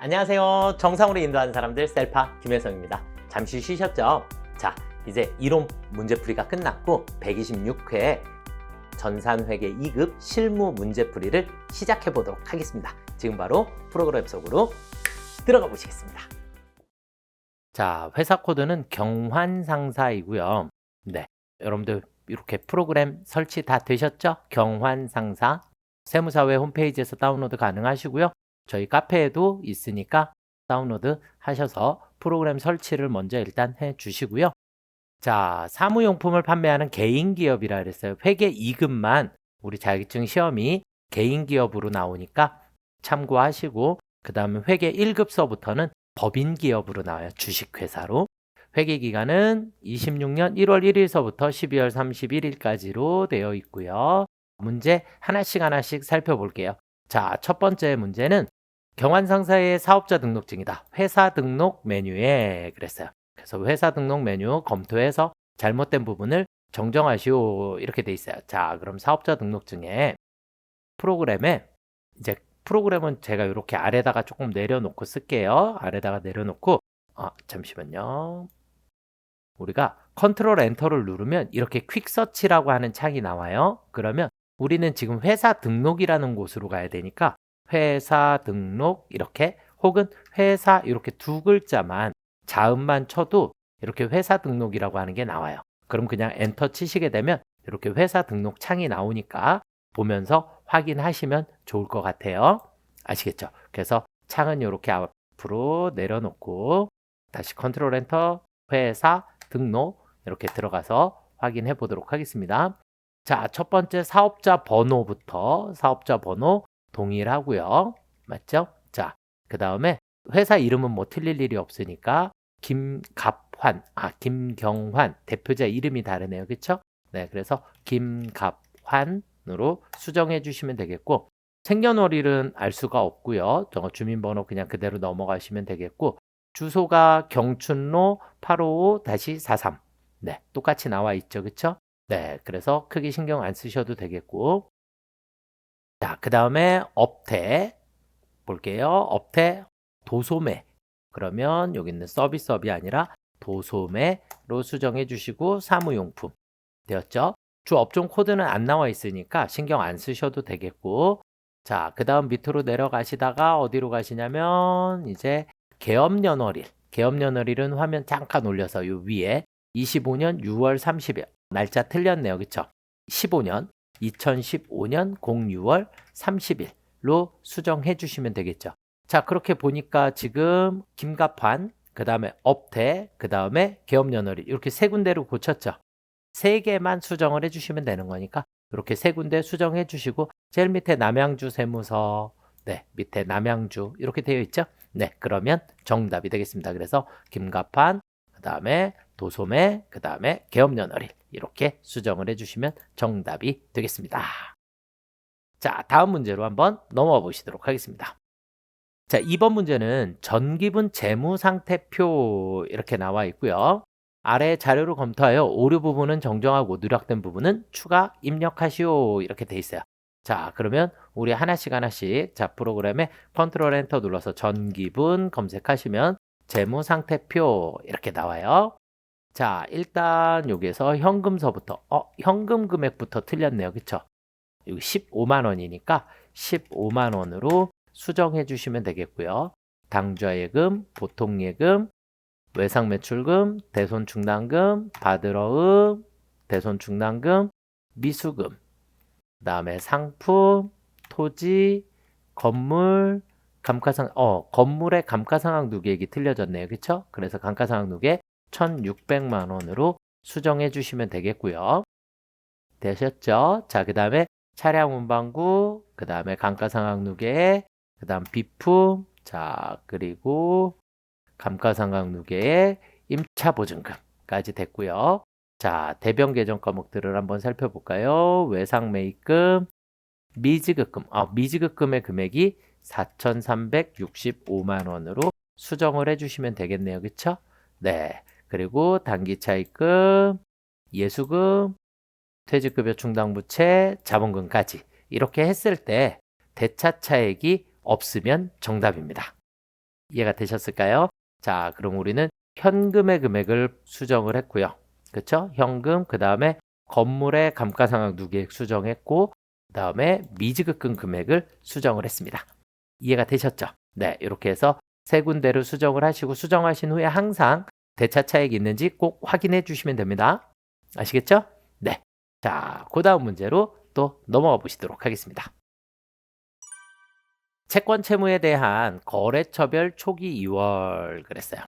안녕하세요. 정상으로 인도하는 사람들 셀파 김혜성입니다. 잠시 쉬셨죠? 자, 이제 이론 문제풀이가 끝났고 126회 전산회계 2급 실무 문제풀이를 시작해 보도록 하겠습니다. 지금 바로 프로그램 속으로 들어가 보시겠습니다. 자, 회사 코드는 경환상사이고요. 네, 여러분들 이렇게 프로그램 설치 다 되셨죠? 경환상사 세무사회 홈페이지에서 다운로드 가능하시고요. 저희 카페에도 있으니까 다운로드 하셔서 프로그램 설치를 먼저 일단 해 주시고요. 자, 사무용품을 판매하는 개인기업이라 그랬어요. 회계 2급만 우리 자격증 시험이 개인기업으로 나오니까 참고하시고, 그 다음에 회계 1급서부터는 법인기업으로 나와요. 주식회사로. 회계기간은 26년 1월 1일서부터 12월 31일까지로 되어 있고요. 문제 하나씩 살펴볼게요. 자, 첫 번째 문제는 경환상사의 사업자 등록증이다. 회사 등록 메뉴에 그랬어요. 그래서 회사 등록 메뉴 검토해서 잘못된 부분을 정정하시오 이렇게 돼 있어요. 자, 그럼 사업자 등록증에 프로그램에 이제 프로그램은 제가 이렇게 아래다가 조금 내려놓고 쓸게요. 아래다가 내려놓고 잠시만요. 우리가 컨트롤 엔터를 누르면 이렇게 퀵 서치라고 하는 창이 나와요. 그러면 우리는 지금 회사 등록이라는 곳으로 가야 되니까 회사 등록 이렇게, 혹은 회사 이렇게 두 글자만 자음만 쳐도 이렇게 회사 등록이라고 하는 게 나와요. 그럼 그냥 엔터 치시게 되면 이렇게 회사 등록 창이 나오니까 보면서 확인하시면 좋을 것 같아요. 아시겠죠? 그래서 창은 이렇게 앞으로 내려놓고 다시 컨트롤 엔터 회사 등록 이렇게 들어가서 확인해 보도록 하겠습니다. 자, 첫 번째 사업자 번호부터 사업자 번호 동일하고요. 맞죠? 자, 그 다음에 회사 이름은 뭐 틀릴 일이 없으니까 김갑환, 김경환, 대표자 이름이 다르네요. 그쵸? 네, 그래서 김갑환으로 수정해 주시면 되겠고, 생년월일은 알 수가 없고요. 주민번호 그냥 그대로 넘어가시면 되겠고, 주소가 경춘로 855-43. 네, 똑같이 나와 있죠. 그쵸? 네, 그래서 크게 신경 안 쓰셔도 되겠고, 자, 그 다음에 업태 볼게요. 업태 도소매. 그러면 여기는 서비스업이 아니라 도소매로 수정해 주시고 사무용품 되었죠? 주 업종 코드는 안 나와 있으니까 신경 안 쓰셔도 되겠고, 자, 그 다음 밑으로 내려가시다가 어디로 가시냐면 이제 개업연월일. 개업연월일은 화면 잠깐 올려서 요 위에 25년 6월 30일 날짜 틀렸네요. 그쵸? 15년 2015년 06월 30일로 수정해 주시면 되겠죠. 자, 그렇게 보니까 지금 김갑환, 그 다음에 업태, 그 다음에 개업연월일 이렇게 세 군데로 고쳤죠. 세 개만 수정을 해주시면 되는 거니까 이렇게 세 군데 수정해 주시고, 제일 밑에 남양주 세무서, 네, 밑에 남양주 이렇게 되어 있죠. 네, 그러면 정답이 되겠습니다. 그래서 김갑환, 그 다음에 도소매, 그 다음에 개업연월일 이렇게 수정을 해주시면 정답이 되겠습니다. 자, 다음 문제로 한번 넘어가 보시도록 하겠습니다. 자, 2번 문제는 전기분 재무상태표 이렇게 나와 있고요. 아래 자료를 검토하여 오류 부분은 정정하고 누락된 부분은 추가 입력하시오 이렇게 돼 있어요. 자, 그러면 우리 하나씩 자, 프로그램에 컨트롤 엔터 눌러서 전기분 검색하시면 재무상태표 이렇게 나와요. 자, 일단 여기에서 현금서부터 현금 금액부터 틀렸네요. 그쵸? 여기 15만 원이니까 15만 원으로 수정해 주시면 되겠고요. 당좌예금, 보통예금, 외상매출금, 대손충당금, 받으러음, 대손충당금, 미수금, 그 다음에 상품, 토지, 건물, 감가상, 건물의 감가상각 누계액이 틀려졌네요. 그쵸? 그래서 감가상각 누계 1,600만 원으로 수정해 주시면 되겠고요. 되셨죠? 자, 그 다음에 차량 운반구, 그 다음에 감가상각 누계, 그 다음 비품, 자, 그리고 감가상각 누계의 임차 보증금까지 됐고요. 자, 대변 계정 과목들을 한번 살펴볼까요? 외상매입금, 미지급금. 미지급금의 금액이 4,365만 원으로 수정을 해주시면 되겠네요. 그쵸? 네. 그리고 단기차입금, 예수금, 퇴직급여 충당부채, 자본금까지 이렇게 했을 때 대차 차액이 없으면 정답입니다. 이해가 되셨을까요? 자, 그럼 우리는 현금의 금액을 수정을 했고요. 그쵸? 현금, 그 다음에 건물의 감가상각 누계액 수정했고, 그 다음에 미지급금 금액을 수정을 했습니다. 이해가 되셨죠? 네, 이렇게 해서 세 군데를 수정을 하시고 수정하신 후에 항상 대차 차익이 있는지 꼭 확인해 주시면 됩니다. 아시겠죠? 네. 자, 그 다음 문제로 또 넘어가 보시도록 하겠습니다. 채권 채무에 대한 거래처별 초기 이월 그랬어요.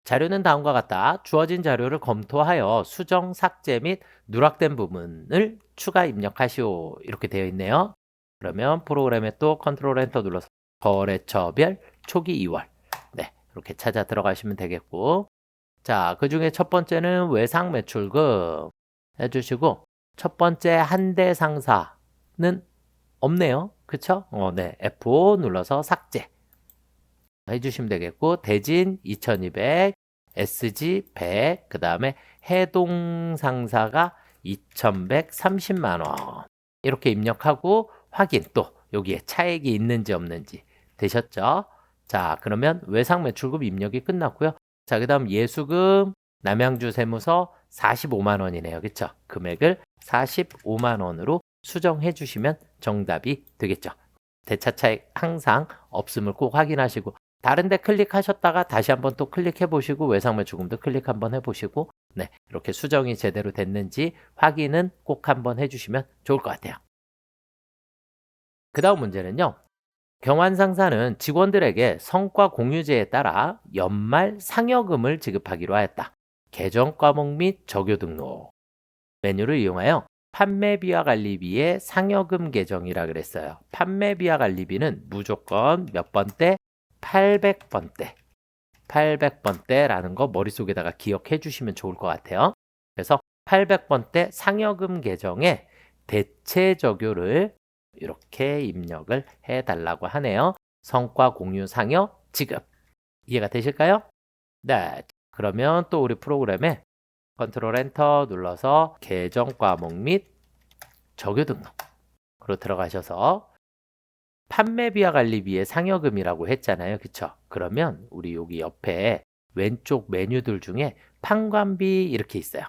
자료는 다음과 같다. 주어진 자료를 검토하여 수정, 삭제 및 누락된 부분을 추가 입력하시오. 이렇게 되어 있네요. 그러면 프로그램에 또 컨트롤 엔터 눌러서 거래처별 초기 이월. 네, 이렇게 찾아 들어가시면 되겠고. 자, 그 중에 첫 번째는 외상 매출금 해주시고, 첫 번째 한대 상사는 없네요. 그쵸? 네. F5 눌러서 삭제 해주시면 되겠고, 대진 2200, SG 100, 그 다음에 해동 상사가 2130만 원. 이렇게 입력하고 확인 또 여기에 차액이 있는지 없는지 되셨죠? 자, 그러면 외상 매출금 입력이 끝났고요. 자, 그 다음 예수금 남양주 세무서 45만 원이네요. 그쵸? 금액을 45만 원으로 수정해 주시면 정답이 되겠죠. 대차 차익 항상 없음을 꼭 확인하시고 다른 데 클릭하셨다가 다시 한번 또 클릭해 보시고 외상 매출금도 클릭 한번 해 보시고 네, 이렇게 수정이 제대로 됐는지 확인은 꼭 한번 해 주시면 좋을 것 같아요. 그 다음 문제는요. 경환상사는 직원들에게 성과 공유제에 따라 연말 상여금을 지급하기로 하였다. 계정 과목 및 적요 등록 메뉴를 이용하여 판매비와 관리비의 상여금 계정이라 그랬어요. 판매비와 관리비는 무조건 몇 번대? 800번대. 800번대라는 거 머릿속에다가 기억해 주시면 좋을 것 같아요. 그래서 800번대 상여금 계정에 대체 적요를 이렇게 입력을 해 달라고 하네요. 성과 공유 상여 지급. 이해가 되실까요? 네. 그러면 또 우리 프로그램에 컨트롤 엔터 눌러서 계정 과목 및 적요 등록으로 들어가셔서 판매비와 관리비의 상여금이라고 했잖아요. 그쵸? 그러면 우리 여기 옆에 왼쪽 메뉴들 중에 판관비 이렇게 있어요.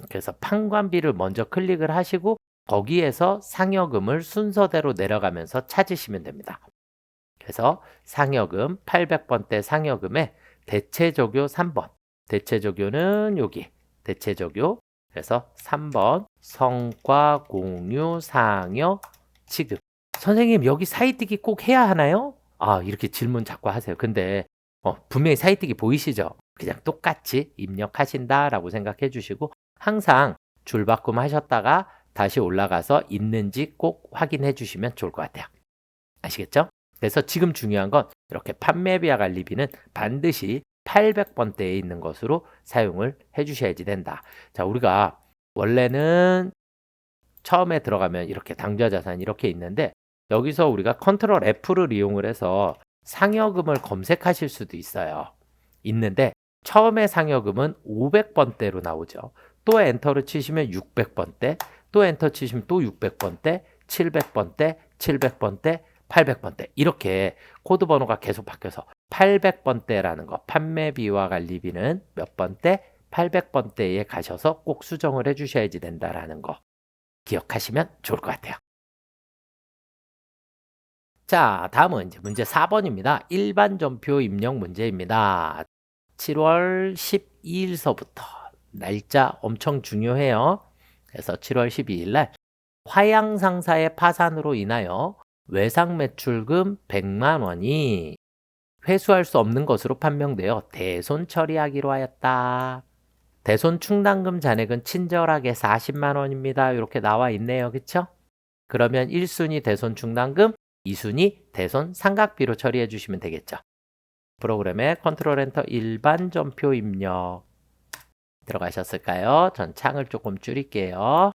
그래서 판관비를 먼저 클릭을 하시고 거기에서 상여금을 순서대로 내려가면서 찾으시면 됩니다. 그래서 상여금 800번대 상여금에 대체적요 3번. 대체적요는 여기 대체적요. 그래서 3번 성과 공유 상여 지급. 선생님 여기 사이뜨기 꼭 해야 하나요? 아, 이렇게 질문 자꾸 하세요. 근데 분명히 사이뜨기 보이시죠? 그냥 똑같이 입력하신다라고 생각해 주시고 항상 줄바꿈 하셨다가 다시 올라가서 있는지 꼭 확인해 주시면 좋을 것 같아요. 아시겠죠? 그래서 지금 중요한 건 이렇게 판매비와 관리비는 반드시 800번대에 있는 것으로 사용을 해 주셔야지 된다. 자, 우리가 원래는 처음에 들어가면 이렇게 당좌자산 이렇게 있는데 여기서 우리가 컨트롤 F를 이용을 해서 상여금을 검색하실 수도 있어요. 있는데 처음에 상여금은 500번대로 나오죠. 또 엔터를 치시면 600번대, 또 엔터 치시면 또 600번대, 700번대, 700번대, 800번대 이렇게 코드 번호가 계속 바뀌어서 800번대라는 거 판매비와 관리비는 몇 번대? 800번대에 가셔서 꼭 수정을 해 주셔야지 된다라는 거 기억하시면 좋을 것 같아요. 자, 다음은 이제 문제 4번입니다. 일반 전표 입력 문제입니다. 7월 12일서부터 날짜 엄청 중요해요. 그래서 7월 12일 날 화양상사의 파산으로 인하여 외상 매출금 100만 원이 회수할 수 없는 것으로 판명되어 대손 처리하기로 하였다. 대손 충당금 잔액은 친절하게 40만 원입니다. 이렇게 나와 있네요. 그쵸? 그러면 1순위 대손 충당금, 2순위 대손 상각비로 처리해 주시면 되겠죠. 프로그램에 컨트롤 엔터 일반 전표 입력 들어가셨을까요? 전 창을 조금 줄일게요.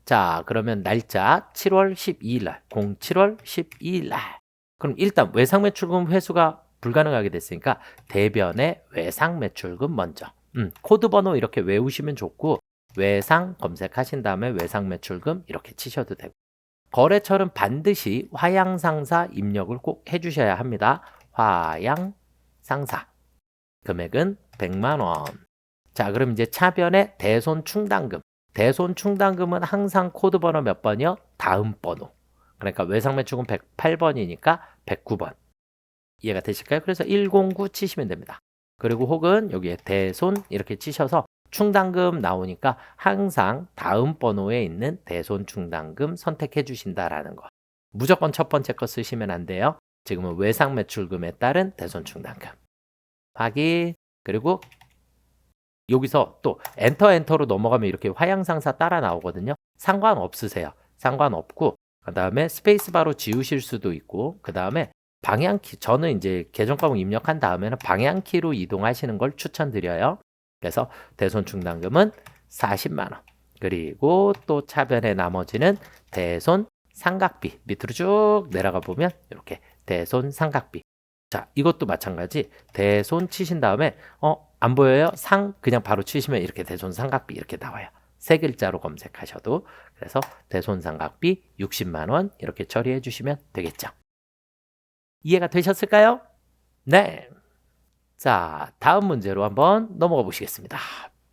자, 그러면 날짜 7월 12일 날, 07월 12일 날. 그럼 일단 외상 매출금 회수가 불가능하게 됐으니까 대변의 외상 매출금 먼저. 코드 번호 이렇게 외우시면 좋고 외상 검색하신 다음에 외상 매출금 이렇게 치셔도 되고 거래처는 반드시 화양상사 입력을 꼭 해주셔야 합니다. 화양 상사. 금액은 100만 원. 자, 그럼 이제 차변의 대손 충당금. 대손 충당금은 항상 코드 번호 몇 번이요? 다음 번호. 그러니까 외상 매출금 108번이니까 109번. 이해가 되실까요? 그래서 109 치시면 됩니다. 그리고 혹은 여기에 대손 이렇게 치셔서 충당금 나오니까 항상 다음 번호에 있는 대손 충당금 선택해 주신다라는 거. 무조건 첫 번째 거 쓰시면 안 돼요. 지금은 외상 매출금에 따른 대손 충당금. 확인. 그리고 여기서 또 엔터로 넘어가면 이렇게 화양상사 따라 나오거든요. 상관없으세요. 상관없고 그 다음에 스페이스바로 지우실 수도 있고 그 다음에 방향키, 저는 이제 계정 과목 입력한 다음에는 방향키로 이동하시는 걸 추천드려요. 그래서 대손 충당금은 40만 원. 그리고 또 차변의 나머지는 대손 상각비. 밑으로 쭉 내려가 보면 이렇게 대손 상각비. 자, 이것도 마찬가지. 대손 치신 다음에 안 보여요? 상 그냥 바로 치시면 이렇게 대손 상각비 이렇게 나와요. 세 글자로 검색하셔도. 그래서 대손 상각비 60만 원 이렇게 처리해 주시면 되겠죠. 이해가 되셨을까요? 네. 자, 다음 문제로 한번 넘어가 보시겠습니다.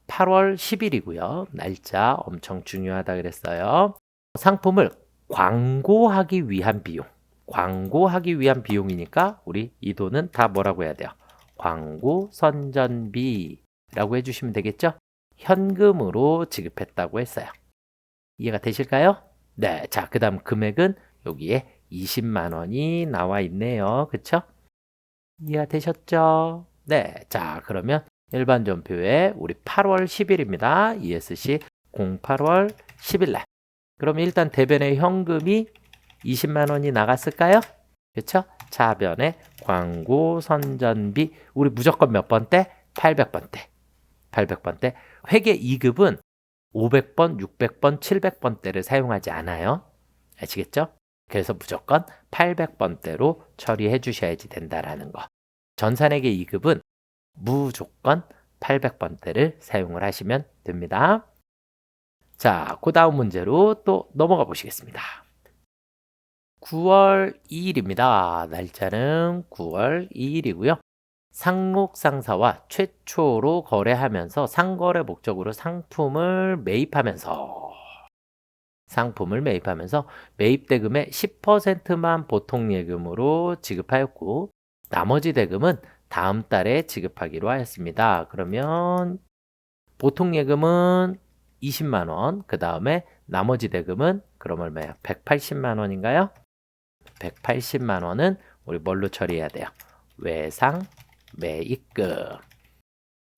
8월 10일이고요. 날짜 엄청 중요하다 그랬어요. 상품을 광고하기 위한 비용. 광고하기 위한 비용이니까 우리 이 돈은 다 뭐라고 해야 돼요? 광고 선전비라고 해주시면 되겠죠? 현금으로 지급했다고 했어요. 이해가 되실까요? 네. 자, 그 다음 금액은 여기에 20만 원이 나와 있네요. 그쵸? 이해가 되셨죠? 네. 자, 그러면 일반 전표에 우리 8월 10일입니다. ESC 08월 10일 날. 그럼 일단 대변의 현금이 20만 원이 나갔을까요? 그쵸? 차변의 광고 선전비. 우리 무조건 몇 번대? 800번대. 800번대. 회계 2급은 500번, 600번, 700번대를 사용하지 않아요. 아시겠죠? 그래서 무조건 800번대로 처리해 주셔야지 된다라는 거. 전산회계 2급은 무조건 800번대를 사용을 하시면 됩니다. 자, 그 다음 문제로 또 넘어가 보시겠습니다. 9월 2일입니다. 날짜는 9월 2일이고요. 상록상사와 최초로 거래하면서 상거래 목적으로 상품을 매입하면서 매입 대금의 10%만 보통 예금으로 지급하였고 나머지 대금은 다음 달에 지급하기로 하였습니다. 그러면 보통 예금은 20만 원, 그 다음에 나머지 대금은 그럼 얼마예요? 180만 원인가요? 180만 원은 우리 뭘로 처리해야 돼요? 외상 매입금.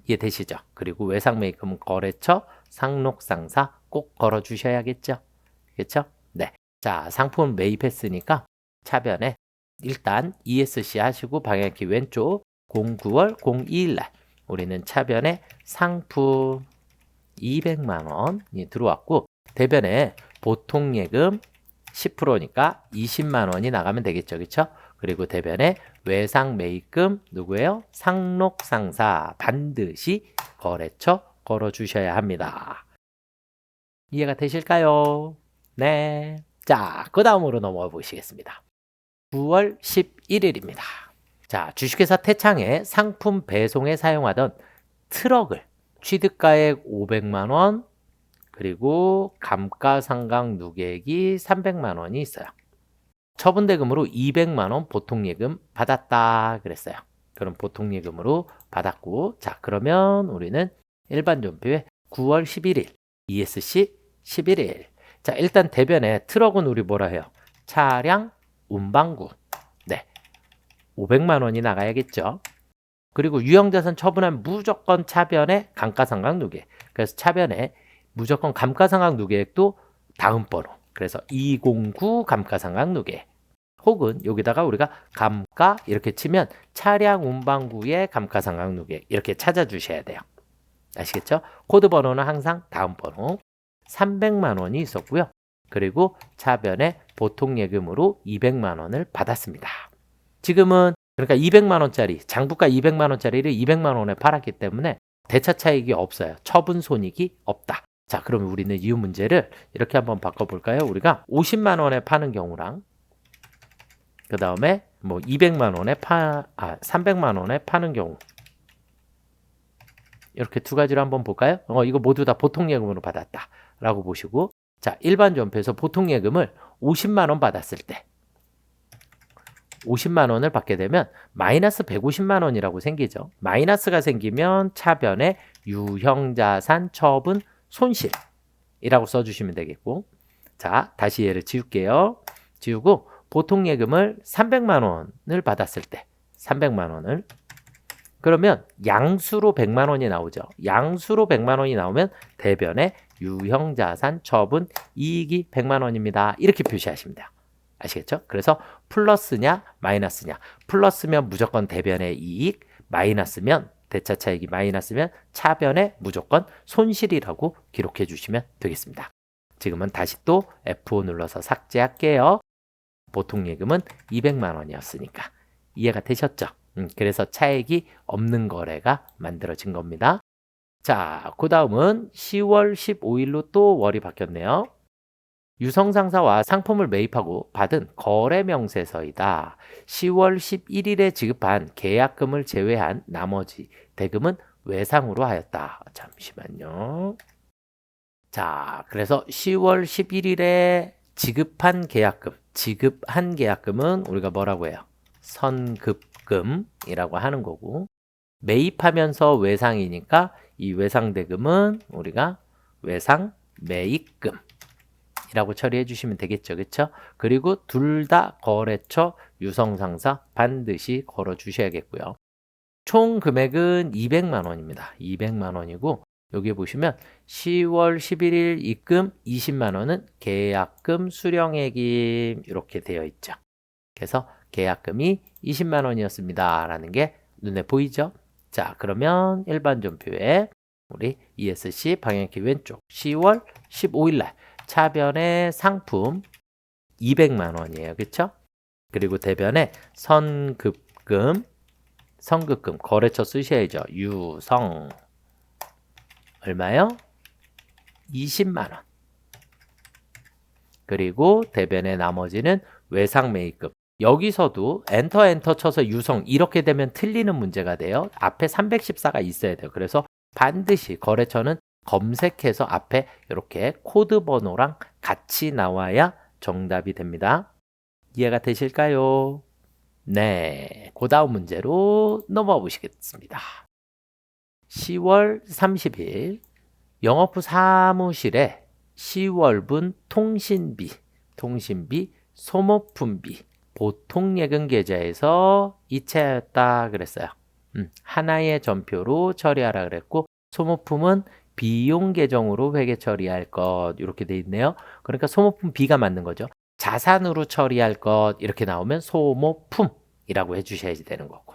이해되시죠? 그리고 외상 매입금은 거래처, 상록상사 꼭 걸어 주셔야겠죠? 그렇죠? 네. 자, 상품 매입했으니까 차변에 일단 ESC 하시고 방향키 왼쪽 09월 02일 날 우리는 차변에 상품 200만 원이 들어왔고 대변에 보통 예금 10%니까 20만 원이 나가면 되겠죠. 그렇죠? 그리고 대변에 외상 매입금 누구예요? 상록상사 반드시 거래처 걸어 주셔야 합니다. 이해가 되실까요? 네. 자, 그 다음으로 넘어가 보시겠습니다. 9월 11일입니다. 자, 주식회사 태창의 상품 배송에 사용하던 트럭을 취득가액 500만 원 그리고 감가상각 누계액이 300만 원이 있어요. 처분대금으로 200만 원 보통예금 받았다 그랬어요. 그럼 보통예금으로 받았고 자 그러면 우리는 일반 전표에 9월 11일 ESC 11일 자 일단 대변에 트럭은 우리 뭐라 해요? 차량 운반구 네 500만 원이 나가야겠죠. 그리고 유형자산 처분하면 무조건 차변에 감가상각 누계 그래서 차변에 무조건 감가상각 누계액도 다음 번호 그래서 209 감가상각 누계 혹은 여기다가 우리가 감가 이렇게 치면 차량 운반구의 감가상각 누계 이렇게 찾아주셔야 돼요. 아시겠죠? 코드 번호는 항상 다음 번호 300만 원이 있었고요. 그리고 차변에 보통 예금으로 200만 원을 받았습니다. 지금은 그러니까 200만 원짜리 장부가 200만 원짜리를 200만 원에 팔았기 때문에 대차 차익이 없어요. 처분 손익이 없다. 자, 그러면 우리는 이 문제를 이렇게 한번 바꿔볼까요? 우리가 50만 원에 파는 경우랑 그 다음에 뭐 200만 원에 300만 원에 파는 경우. 이렇게 두 가지로 한번 볼까요? 이거 모두 다 보통 예금으로 받았다 라고 보시고, 자, 일반 전표에서 보통 예금을 50만 원 받았을 때 50만 원을 받게 되면 마이너스 150만 원이라고 생기죠. 마이너스가 생기면 차변에 유형자산 처분 손실이라고 써주시면 되겠고, 자, 다시 얘를 지울게요. 지우고 보통 예금을 300만 원을 받았을 때 300만 원을, 그러면 양수로 100만 원이 나오죠. 양수로 100만 원이 나오면 대변에 유형자산 처분 이익이 100만 원입니다. 이렇게 표시하시면 돼요. 아시겠죠? 그래서 플러스냐 마이너스냐. 플러스면 무조건 대변의 이익, 마이너스면 대차 차익이 마이너스면 차변의 무조건 손실이라고 기록해 주시면 되겠습니다. 지금은 다시 또 F5 눌러서 삭제할게요. 보통 예금은 200만 원이었으니까 이해가 되셨죠? 그래서 차액이 없는 거래가 만들어진 겁니다. 자, 그 다음은 10월 15일로 또 월이 바뀌었네요. 유성상사와 상품을 매입하고 받은 거래 명세서이다. 10월 11일에 지급한 계약금을 제외한 나머지 대금은 외상으로 하였다. 잠시만요. 자, 그래서 10월 11일에 지급한 계약금은 우리가 뭐라고 해요? 선급금이라고 하는 거고, 매입하면서 외상이니까 이 외상대금은 우리가 외상매입금이라고 처리해 주시면 되겠죠. 그렇죠? 그리고 둘 다 거래처 유성상사 반드시 걸어 주셔야겠고요. 총 금액은 200만 원입니다. 200만 원이고, 여기 보시면 10월 11일 입금 20만 원은 계약금 수령액임 이렇게 되어 있죠. 그래서 계약금이 20만 원이었습니다. 라는 게 눈에 보이죠? 자, 그러면 일반 전표에 우리 ESC 방향키 왼쪽 10월 15일 날 차변의 상품 200만 원이에요. 그렇죠? 그리고 대변에 선급금 거래처 쓰셔야죠. 유성 얼마요? 20만 원. 그리고 대변의 나머지는 외상매입금. 여기서도 엔터 쳐서 유성 이렇게 되면 틀리는 문제가 돼요. 앞에 314가 있어야 돼요. 그래서 반드시 거래처는 검색해서 앞에 이렇게 코드 번호랑 같이 나와야 정답이 됩니다. 이해가 되실까요? 네, 그 다음 문제로 넘어가 보시겠습니다. 10월 30일 영업부 사무실에 10월분 통신비, 소모품비, 보통예금 계좌에서 이체하였다 그랬어요. 하나의 전표로 처리하라 그랬고, 소모품은 비용 계정으로 회계 처리할 것 이렇게 돼 있네요. 그러니까 소모품 B가 맞는 거죠. 자산으로 처리할 것 이렇게 나오면 소모품이라고 해주셔야지 되는 거고.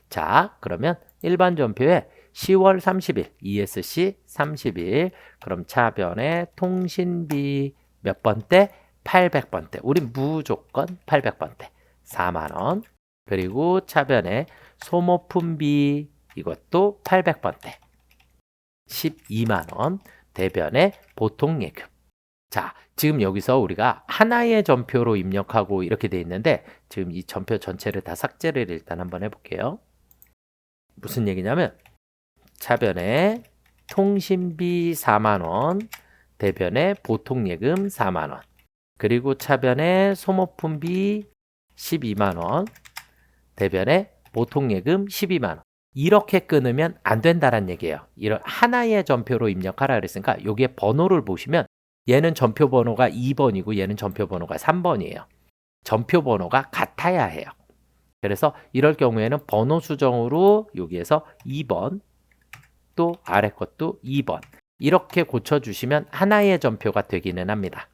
자, 그러면 일반 전표에 10월 30일 ESC 30일 그럼 차변에 통신비 몇 번대? 800번대. 우리 무조건 800번대 4만원. 그리고 차변에 소모품비 이것도 800번대 12만원. 대변에 보통예금. 자, 지금 여기서 우리가 하나의 전표로 입력하고 이렇게 돼 있는데 지금 이 전표 전체를 다 삭제를 일단 한번 해볼게요. 무슨 얘기냐면 차변에 통신비 4만원, 대변에 보통예금 4만원, 그리고 차변에 소모품비 12만원, 대변에 보통예금 12만원. 이렇게 끊으면 안 된다는 얘기예요. 이런 하나의 전표로 입력하라 그랬으니까 여기에 번호를 보시면 얘는 전표 번호가 2번이고 얘는 전표 번호가 3번이에요. 전표 번호가 같아야 해요. 그래서 이럴 경우에는 번호 수정으로 여기에서 2번, 또 아래 것도 2번 이렇게 고쳐주시면 하나의 전표가 되기는 합니다.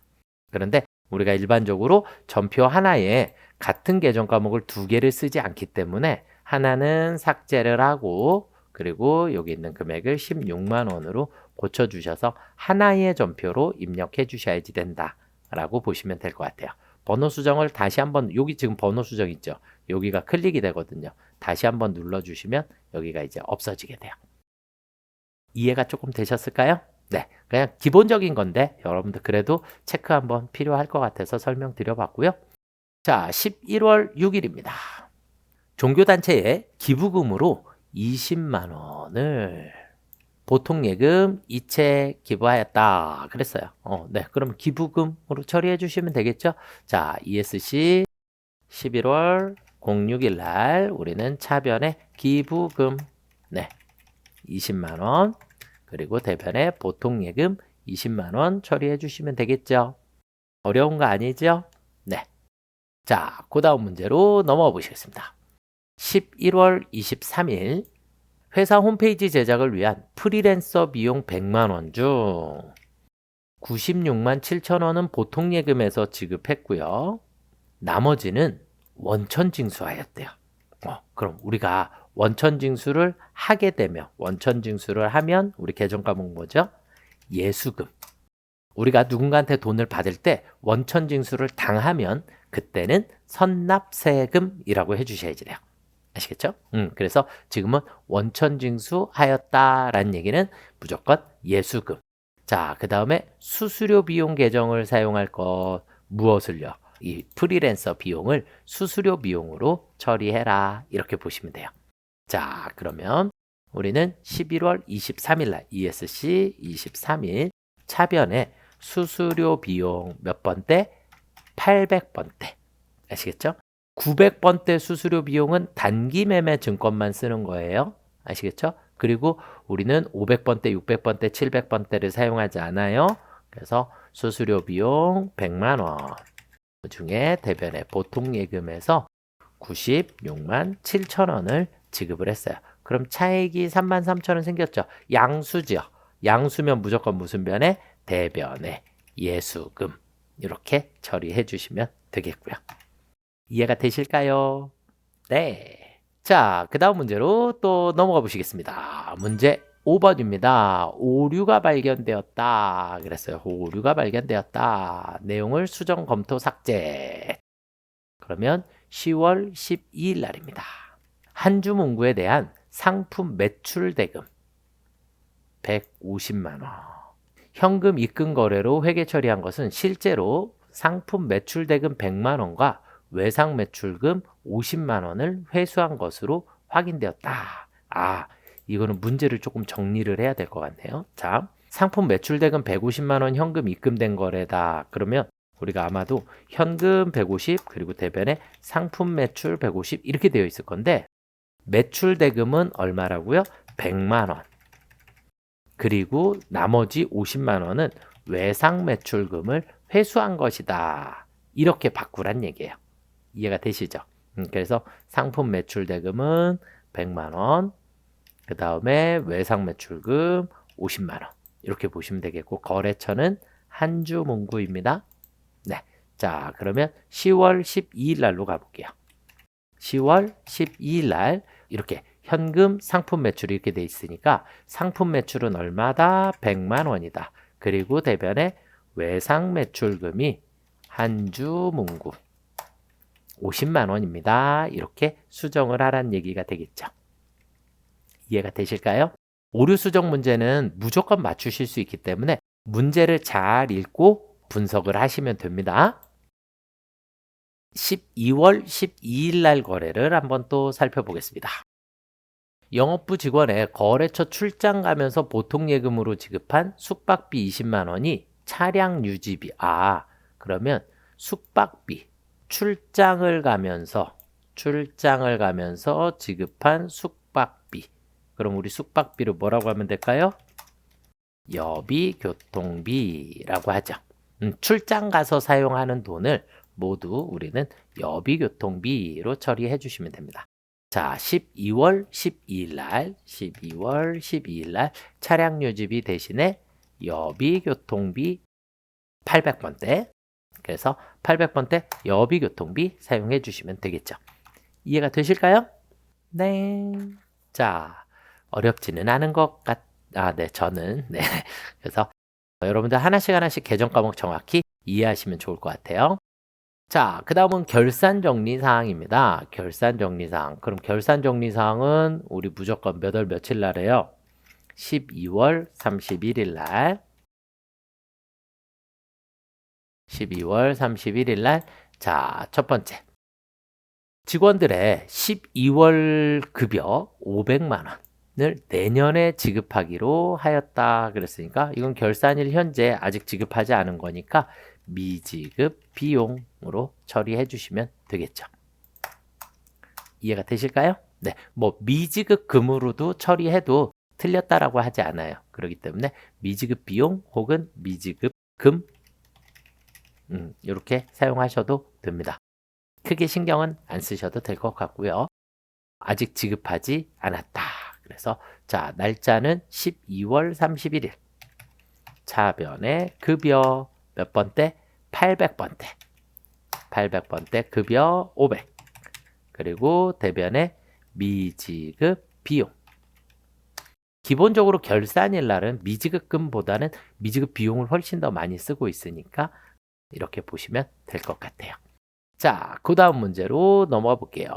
그런데 우리가 일반적으로 전표 하나에 같은 계정 과목을 두 개를 쓰지 않기 때문에 하나는 삭제를 하고 그리고 여기 있는 금액을 16만 원으로 고쳐주셔서 하나의 전표로 입력해 주셔야지 된다라고 보시면 될 것 같아요. 번호 수정을 다시 한번, 여기 지금 번호 수정 있죠? 여기가 클릭이 되거든요. 다시 한번 눌러주시면 여기가 이제 없어지게 돼요. 이해가 조금 되셨을까요? 네, 그냥 기본적인 건데 여러분들 그래도 체크 한번 필요할 것 같아서 설명드려 봤고요. 자, 11월 6일입니다. 종교단체에 기부금으로 20만 원을 보통예금 이체 기부하였다 그랬어요. 네, 그럼 기부금으로 처리해 주시면 되겠죠. 자, ESC 11월 06일 날 우리는 차변에 기부금 20만 원 그리고 대변에 보통예금 20만 원 처리해 주시면 되겠죠. 어려운 거 아니죠? 네. 자, 그 다음 문제로 넘어가 보시겠습니다. 11월 23일 회사 홈페이지 제작을 위한 프리랜서 비용 100만 원 중 96만 7천 원은 보통예금에서 지급했고요. 나머지는 원천징수하였대요. 그럼 우리가 원천징수를 하게 되면 원천징수를 하면 우리 개정 과목 뭐죠? 예수금. 우리가 누군가한테 돈을 받을 때 원천징수를 당하면 그때는 선납세금이라고 해주셔야지 돼요. 아시겠죠? 그래서 지금은 원천징수하였다라는 얘기는 무조건 예수금. 자, 그 다음에 수수료 비용 계정을 사용할 것 무엇을요? 이 프리랜서 비용을 수수료 비용으로 처리해라. 이렇게 보시면 돼요. 자, 그러면 우리는 11월 23일 날 ESC 23일 차변에 수수료 비용 몇 번대? 800번대. 아시겠죠? 900번대 수수료 비용은 단기 매매 증권만 쓰는 거예요. 아시겠죠? 그리고 우리는 500번대, 600번대, 700번대를 사용하지 않아요. 그래서 수수료 비용 100만 원. 그 중에 대변에 보통예금에서 96만 7천 원을 지급을 했어요. 그럼 차액이 3만 3천 원 생겼죠. 양수죠. 양수면 무조건 무슨 변에? 대변에 예수금. 이렇게 처리해 주시면 되겠고요. 이해가 되실까요? 네. 자, 그 다음 문제로 또 넘어가 보시겠습니다. 문제 5번입니다. 오류가 발견되었다. 그랬어요. 오류가 발견되었다. 내용을 수정 검토 삭제. 그러면 10월 12일 날입니다. 한 주 문구에 대한 상품 매출 대금 150만 원. 현금 입금 거래로 회계 처리한 것은 실제로 상품 매출 대금 100만 원과 외상 매출금 50만 원을 회수한 것으로 확인되었다. 이거는 문제를 조금 정리를 해야 될 것 같네요. 자, 상품 매출 대금 150만 원 현금 입금된 거래다. 그러면 우리가 아마도 현금 150 그리고 대변에 상품 매출 150 이렇게 되어 있을 건데 매출 대금은 얼마라고요? 100만 원. 그리고 나머지 50만 원은 외상 매출금을 회수한 것이다. 이렇게 바꾸란 얘기예요. 이해가 되시죠? 그래서 상품 매출 대금은 100만 원, 그 다음에 외상 매출금 50만 원 이렇게 보시면 되겠고 거래처는 한 주 문구입니다. 네, 자 그러면 10월 12일 날로 가볼게요. 10월 12일 날 이렇게 현금 상품 매출이 이렇게 돼 있으니까 상품 매출은 얼마다? 100만 원이다. 그리고 대변에 외상 매출금이 한 주 문구 50만 원입니다. 이렇게 수정을 하라는 얘기가 되겠죠. 이해가 되실까요? 오류 수정 문제는 무조건 맞추실 수 있기 때문에 문제를 잘 읽고 분석을 하시면 됩니다. 12월 12일 날 거래를 한번 또 살펴보겠습니다. 영업부 직원의 거래처 출장 가면서 보통예금으로 지급한 숙박비 20만 원이 차량 유지비. 그러면 숙박비, 출장을 가면서 지급한 숙박비. 그럼 우리 숙박비를 뭐라고 하면 될까요? 여비 교통비라고 하죠. 출장 가서 사용하는 돈을 모두 우리는 여비 교통비로 처리해 주시면 됩니다. 자, 12월 12일 날 차량 유지비 대신에 여비 교통비 800번대. 그래서 800번대 여비 교통비 사용해 주시면 되겠죠. 이해가 되실까요? 네. 자, 어렵지는 않은 것 네, 저는. 네. 그래서 여러분들 하나씩 개정 과목 정확히 이해하시면 좋을 것 같아요. 자, 그 다음은 결산 정리 사항입니다. 결산 정리 사항. 그럼 결산 정리 사항은 우리 무조건 몇 월 며칠 날에요? 12월 31일 날. 12월 31일 날 자, 첫 번째. 직원들의 12월 급여 500만 원을 내년에 지급하기로 하였다 그랬으니까 이건 결산일 현재 아직 지급하지 않은 거니까 미지급 비용으로 처리해 주시면 되겠죠. 이해가 되실까요? 네, 뭐 미지급 금으로도 처리해도 틀렸다라고 하지 않아요. 그렇기 때문에 미지급 비용 혹은 미지급 금 이렇게 사용하셔도 됩니다. 크게 신경은 안 쓰셔도 될 것 같고요. 아직 지급하지 않았다. 그래서 자, 날짜는 12월 31일. 차변의 급여 몇 번대? 800번대. 800번대 급여 500. 그리고 대변의 미지급 비용. 기본적으로 결산일 날은 미지급금보다는 미지급 비용을 훨씬 더 많이 쓰고 있으니까 이렇게 보시면 될 것 같아요. 자, 그 다음 문제로 넘어가 볼게요.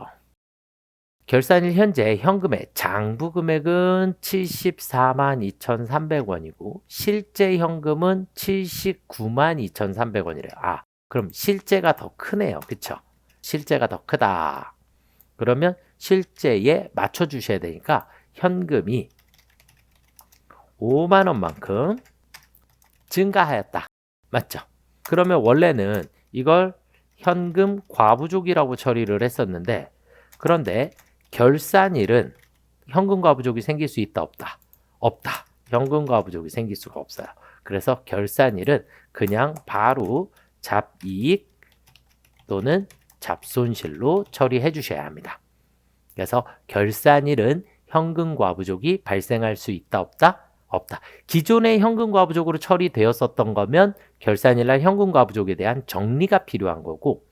결산일 현재 현금의 장부 금액은 74만 2,300원이고 실제 현금은 79만 2,300원이래요. 아, 그럼 실제가 더 크네요. 그쵸? 실제가 더 크다. 그러면 실제에 맞춰주셔야 되니까 현금이 5만 원만큼 증가하였다. 맞죠? 그러면 원래는 이걸 현금 과부족이라고 처리를 했었는데 그런데 결산일은 현금 과부족이 생길 수 있다 없다? 없다. 현금 과부족이 생길 수가 없어요. 그래서 결산일은 그냥 바로 잡이익 또는 잡손실로 처리해 주셔야 합니다. 그래서 결산일은 현금 과부족이 발생할 수 있다 없다? 없다. 기존의 현금 과부족으로 처리되었었던 거면 결산일날 현금 과부족에 대한 정리가 필요한 거고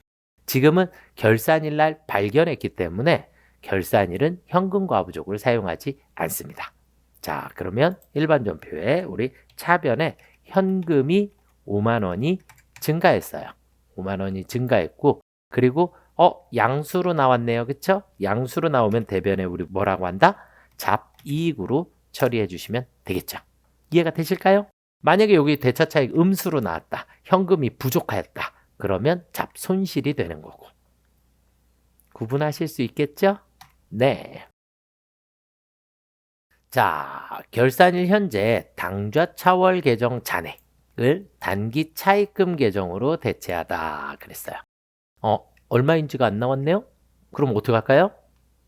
지금은 결산일날 발견했기 때문에 결산일은 현금 과부족을 사용하지 않습니다. 자, 그러면 일반 전표에 우리 차변에 현금이 5만 원이 증가했어요. 5만 원이 증가했고 그리고 양수로 나왔네요. 그쵸? 양수로 나오면 대변에 우리 뭐라고 한다? 잡이익으로 처리해 주시면 되겠죠. 이해가 되실까요? 만약에 여기 대차 차익 음수로 나왔다. 현금이 부족하였다. 그러면 잡손실이 되는 거고. 구분하실 수 있겠죠? 네. 자, 결산일 현재 당좌차월 계정 잔액을 단기 차입금 계정으로 대체하다 그랬어요. 얼마인지가 안 나왔네요? 그럼 어떻게 할까요?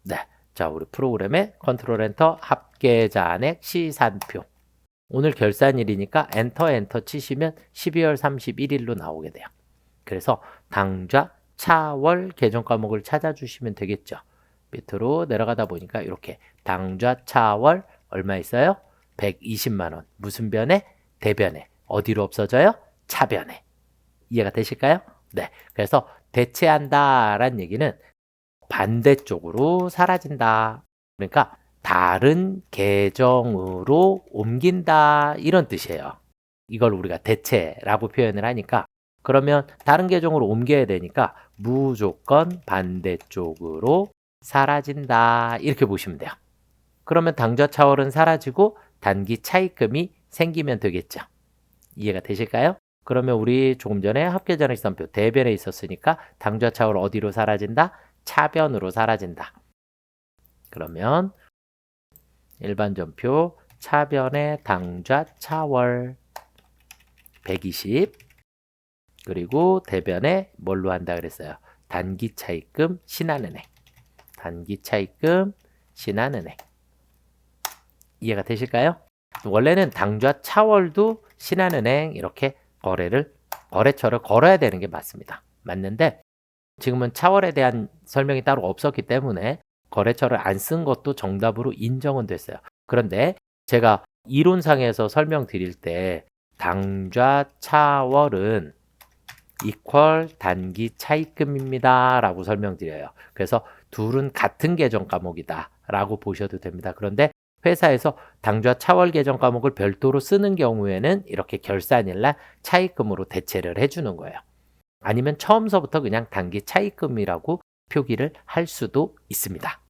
네. 자, 우리 프로그램에 컨트롤 엔터 합계 잔액 시산표. 오늘 결산일이니까 엔터 치시면 12월 31일로 나오게 돼요. 그래서 당좌 차월 계정 과목을 찾아주시면 되겠죠. 밑으로 내려가다 보니까 이렇게 당좌 차월 얼마 있어요? 120만 원. 무슨 변에? 대변에. 어디로 없어져요? 차변에. 이해가 되실까요? 네. 그래서 대체한다라는 얘기는 반대쪽으로 사라진다. 그러니까 다른 계정으로 옮긴다 이런 뜻이에요. 이걸 우리가 대체라고 표현을 하니까 그러면 다른 계정으로 옮겨야 되니까 무조건 반대쪽으로 사라진다 이렇게 보시면 돼요. 그러면 당좌 차월은 사라지고 단기 차입금이 생기면 되겠죠. 이해가 되실까요? 그러면 우리 조금 전에 합계전액 시산표 대변에 있었으니까 당좌 차월 어디로 사라진다? 차변으로 사라진다. 그러면 일반 전표 차변의 당좌 차월 120 그리고 대변에 뭘로 한다 그랬어요? 단기 차입금 신한은행. 단기 차입금 신한은행. 이해가 되실까요? 원래는 당좌 차월도 신한은행 이렇게 거래처를 걸어야 되는 게 맞습니다. 맞는데 지금은 차월에 대한 설명이 따로 없었기 때문에 거래처를 안 쓴 것도 정답으로 인정은 됐어요. 그런데 제가 이론상에서 설명드릴 때 당좌 차월은 이퀄 단기 차입금입니다 라고 설명드려요. 그래서 둘은 같은 계정 과목이다 라고 보셔도 됩니다. 그런데 회사에서 당좌 차월 계정 과목을 별도로 쓰는 경우에는 이렇게 결산일날 차입금으로 대체를 해주는 거예요. 아니면 처음서부터 그냥 단기 차입금이라고 표기를 할 수도 있습니다.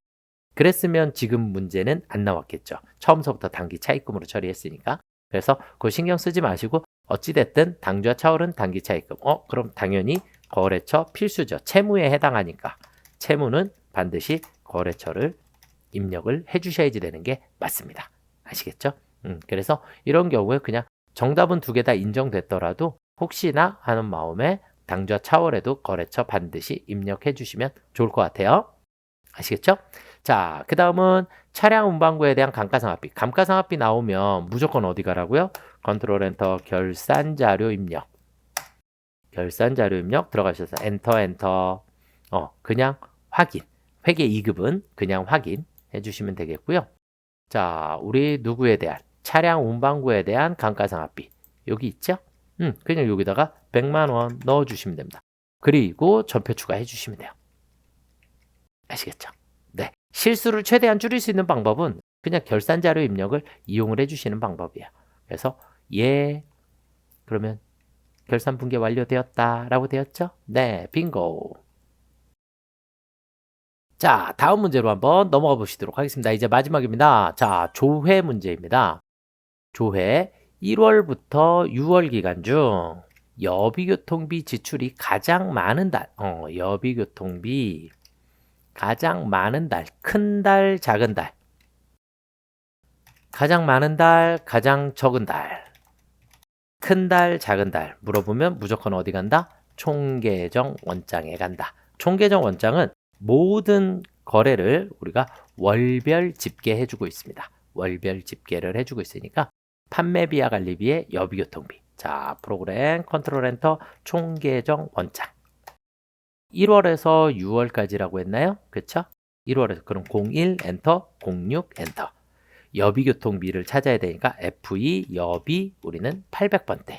그랬으면 지금 문제는 안 나왔겠죠. 처음서부터 단기 차입금으로 처리했으니까. 그래서 그거 신경 쓰지 마시고 어찌됐든 당좌 차월은 단기 차입금. 그럼 당연히 거래처 필수죠. 채무에 해당하니까. 채무는 반드시 거래처를 입력을 해주셔야지 되는 게 맞습니다. 아시겠죠? 그래서 이런 경우에 그냥 정답은 두 개 다 인정됐더라도 혹시나 하는 마음에 당좌 차월에도 거래처 반드시 입력해 주시면 좋을 것 같아요. 아시겠죠? 자, 그 다음은 차량 운반구에 대한 감가상각비. 감가상각비 나오면 무조건 어디 가라고요? 컨트롤 엔터 결산자료 입력. 결산자료 입력 들어가셔서 엔터. 그냥 확인. 회계 2급은 그냥 확인해 주시면 되겠고요. 자, 우리 누구에 대한 차량 운반구에 대한 감가상각비. 여기 있죠? 그냥 여기다가 100만 원 넣어 주시면 됩니다. 그리고 전표 추가해 주시면 돼요. 아시겠죠? 네. 실수를 최대한 줄일 수 있는 방법은 그냥 결산자료 입력을 이용을 해주시는 방법이에요. 그래서 그러면 결산 분계 완료되었다 라고 되었죠? 네, 빙고. 자, 다음 문제로 한번 넘어가 보시도록 하겠습니다. 이제 마지막입니다. 자, 조회 문제입니다. 조회 1월부터 6월 기간 중 여비교통비 지출이 가장 많은 달, 여비교통비 가장 많은 달, 큰 달, 작은 달. 가장 많은 달, 가장 적은 달. 큰 달, 작은 달. 물어보면 무조건 어디 간다? 총계정 원장에 간다. 총계정 원장은 모든 거래를 우리가 월별 집계해주고 있습니다. 월별 집계를 해주고 있으니까 판매비와 관리비의 여비교통비. 자, 프로그램 컨트롤 엔터 총계정 원장. 1월에서 6월까지라고 했나요? 그쵸? 1월에서 그럼 01 엔터, 06 엔터. 여비교통비를 찾아야 되니까 F2 여비 우리는 800번대.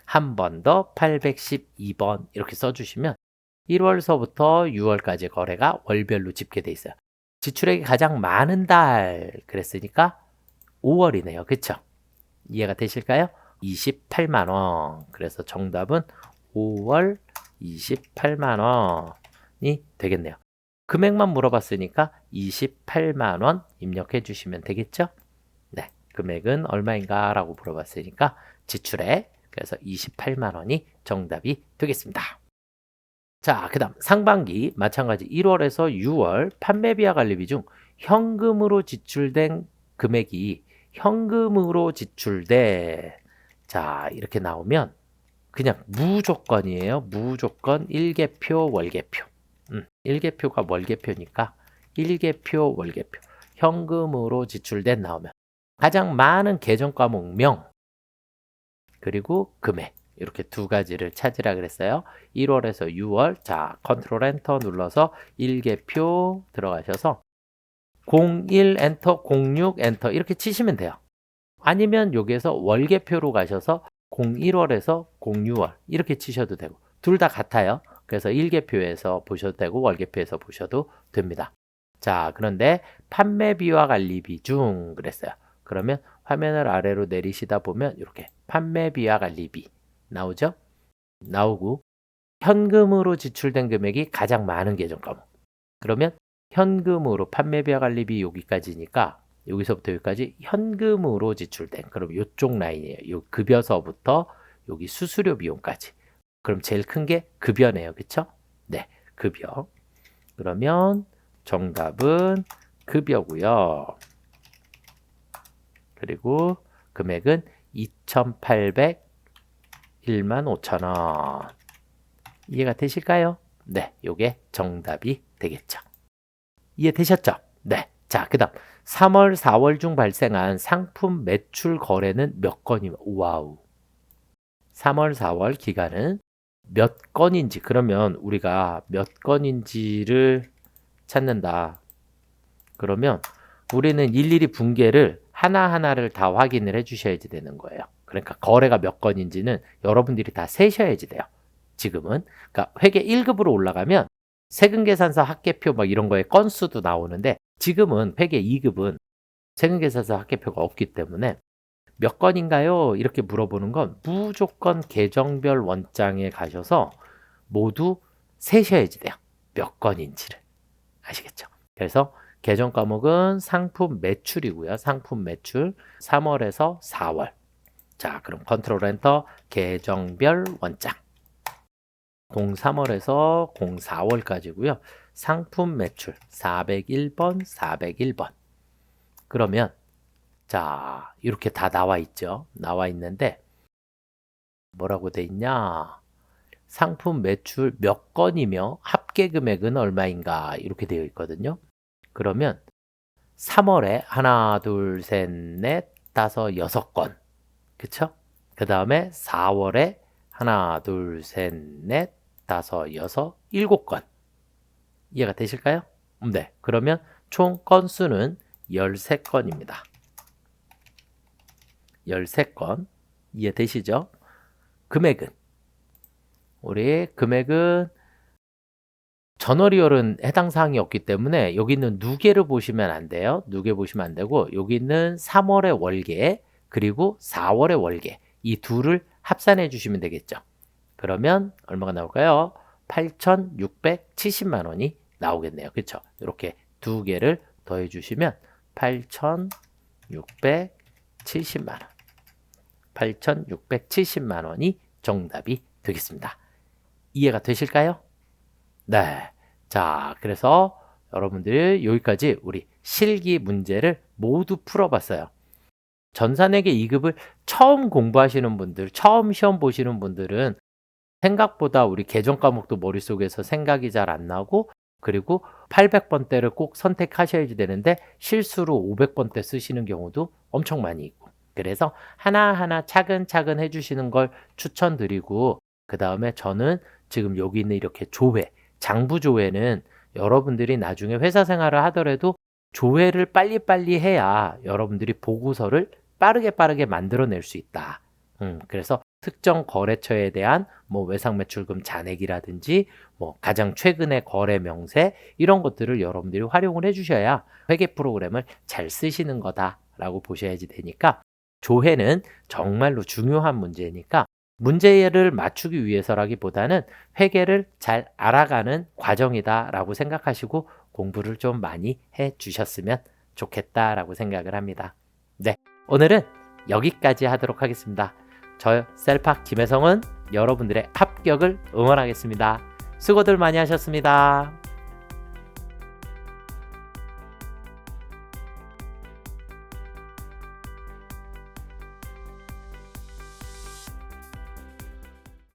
한 번 더 812번 이렇게 써주시면 1월서부터 6월까지 거래가 월별로 집계돼 있어요. 지출액이 가장 많은 달 그랬으니까 5월이네요. 그쵸? 이해가 되실까요? 28만 원. 그래서 정답은 5월 28만 원이 되겠네요. 금액만 물어봤으니까 28만 원 입력해 주시면 되겠죠? 네, 금액은 얼마인가 라고 물어봤으니까 지출액, 그래서 28만 원이 정답이 되겠습니다. 자, 그 다음 상반기 마찬가지 1월에서 6월 판매비와 관리비 중 현금으로 지출된 금액이 현금으로 지출돼. 자, 이렇게 나오면 그냥 무조건이에요. 무조건 일개표, 월개표. 일개표가 월개표니까 일개표, 월개표. 현금으로 지출된 나오면 가장 많은 계정 과목명 그리고 금액 이렇게 두 가지를 찾으라 그랬어요. 1월에서 6월. 자, 컨트롤 엔터 눌러서 일개표 들어가셔서 01 엔터, 06 엔터 이렇게 치시면 돼요. 아니면 여기에서 월개표로 가셔서 01월에서 06월 이렇게 치셔도 되고 둘 다 같아요. 그래서 1개표에서 보셔도 되고 월개표에서 보셔도 됩니다. 자, 그런데 판매비와 관리비 중 그랬어요. 그러면 화면을 아래로 내리시다 보면 이렇게 판매비와 관리비 나오죠? 나오고 현금으로 지출된 금액이 가장 많은 계정 과목. 그러면 현금으로 판매비와 관리비 여기까지니까 여기서부터 여기까지 현금으로 지출된 그럼 이쪽 라인이에요. 요 급여서부터 여기 수수료 비용까지. 그럼 제일 큰 게 급여네요. 그쵸? 네, 급여. 그러면 정답은 급여고요. 그리고 금액은 2,801만 5천원. 이해가 되실까요? 네, 요게 정답이 되겠죠. 이해되셨죠? 네. 자, 그 다음 3월, 4월 중 발생한 상품 매출 거래는 몇 건이면 와우. 3월, 4월 기간은 몇 건인지 그러면 우리가 몇 건인지를 찾는다. 그러면 우리는 일일이 분계를 하나하나를 다 확인을 해 주셔야지 되는 거예요. 그러니까 거래가 몇 건인지는 여러분들이 다 세셔야지 돼요. 지금은. 그러니까 회계 1급으로 올라가면 세금계산서 합계표 막 이런 거에 건수도 나오는데 지금은 회계 2급은 세금계산서 합계표가 없기 때문에 몇 건인가요? 이렇게 물어보는 건 무조건 계정별 원장에 가셔서 모두 세셔야지 돼요. 몇 건인지를. 아시겠죠? 그래서 계정 과목은 상품 매출이고요. 상품 매출 3월에서 4월. 자, 그럼 컨트롤 엔터 계정별 원장. 03월에서 04월까지고요. 상품 매출 401번, 401번. 그러면 자, 이렇게 다 나와 있죠. 나와 있는데 뭐라고 돼 있냐? 상품 매출 몇 건이며 합계 금액은 얼마인가 이렇게 되어 있거든요. 그러면 3월에 하나, 둘, 셋, 넷, 다섯, 여섯 건. 그쵸? 그 다음에 4월에 하나, 둘, 셋, 넷, 다섯, 여섯, 일곱 건. 이해가 되실까요? 네. 그러면 총 건수는 13건입니다. 13건. 이해되시죠? 금액은? 우리 금액은 전월이월은 해당 사항이 없기 때문에 여기 있는 누계를 보시면 안 돼요. 누계 보시면 안 되고 여기 있는 3월의 월계 그리고 4월의 월계 이 둘을 합산해 주시면 되겠죠. 그러면 얼마가 나올까요? 8,670만 원이 나오겠네요. 그렇죠? 이렇게 두 개를 더해 주시면 8,670만 원. 8,670만 원이 정답이 되겠습니다. 이해가 되실까요? 네. 자, 그래서 여러분들이 여기까지 우리 실기 문제를 모두 풀어봤어요. 전산회계 2급을 처음 공부하시는 분들, 처음 시험 보시는 분들은 생각보다 우리 계정 과목도 머릿속에서 생각이 잘 안 나고 그리고 800번대를 꼭 선택하셔야지 되는데 실수로 500번대 쓰시는 경우도 엄청 많이 있고 그래서 하나하나 차근차근 해주시는 걸 추천드리고 그 다음에 저는 지금 여기 있는 이렇게 조회, 장부조회는 여러분들이 나중에 회사 생활을 하더라도 조회를 빨리빨리 해야 여러분들이 보고서를 빠르게 만들어낼 수 있다. 그래서 특정 거래처에 대한 뭐 외상매출금 잔액이라든지 뭐 가장 최근의 거래 명세 이런 것들을 여러분들이 활용을 해주셔야 회계 프로그램을 잘 쓰시는 거다라고 보셔야지 되니까 조회는 정말로 중요한 문제니까 문제를 맞추기 위해서라기보다는 회계를 잘 알아가는 과정이다라고 생각하시고 공부를 좀 많이 해 주셨으면 좋겠다라고 생각을 합니다. 네, 오늘은 여기까지 하도록 하겠습니다. 저 셀팍 김혜성은 여러분들의 합격을 응원하겠습니다. 수고들 많이 하셨습니다.